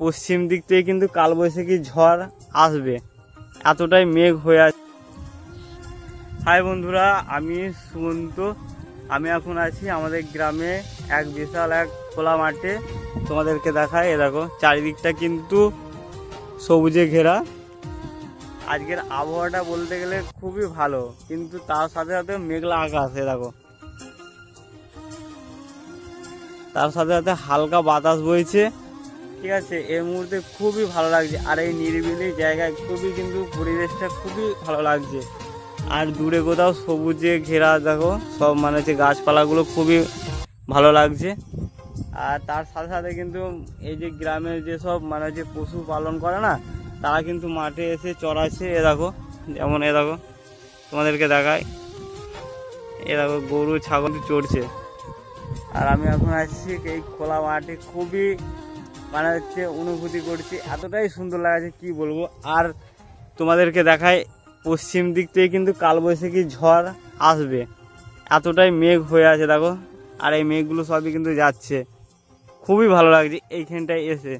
পশ্চিম দিক থেকে কিন্তু কালবৈশাখী ঝড় আসবে, এতটাই মেঘ হয়ে আছে। হাই বন্ধুরা, আমি সুমন্ত। আমি এখন আছি আমাদের গ্রামে এক বিশাল এক খোলা মাঠে। তোমাদেরকে দেখায়, এ দেখো চারিদিকটা কিন্তু সবুজে ঘেরা। আজকের আবহাওয়াটা বলতে গেলে খুবই ভালো, কিন্তু তার সাথে সাথে মেঘলা আকাশ। এ দেখো, তার সাথে সাথে হালকা বাতাস বইছে। ঠিক আছে, এই মুহূর্তে খুবই ভালো লাগছে। আর এই নিরিবিলি জায়গায় খুবই কিন্তু পরিবেশটা খুবই ভালো লাগছে। আর দূরে কোথাও সবুজে ঘেরা দেখো, সব মানে হচ্ছে গাছপালাগুলো খুবই ভালো লাগছে। আর তার সাথে সাথে কিন্তু এই যে গ্রামের যেসব মানে হচ্ছে পশু পালন করে না, তারা কিন্তু মাঠে এসে চড়াচ্ছে। এ দেখো, যেমন এ দেখো তোমাদেরকে দেখায়, এ দেখো গরু ছাগল চড়ছে। আর আমি এখন আসছি এই খোলা মাঠে, খুবই মানে হচ্ছে অনুভূতি করছি, এতটাই সুন্দর লাগছে কি বলবো। আর তোমাদেরকে দেখায়, পশ্চিম দিক থেকে কিন্তু কালবৈশাখী ঝড় আসবে, এতটাই মেঘ হয়ে আছে দেখো। আর এই মেঘগুলো সবই কিন্তু যাচ্ছে, খুবই ভালো লাগছে এইখানটায় এসে।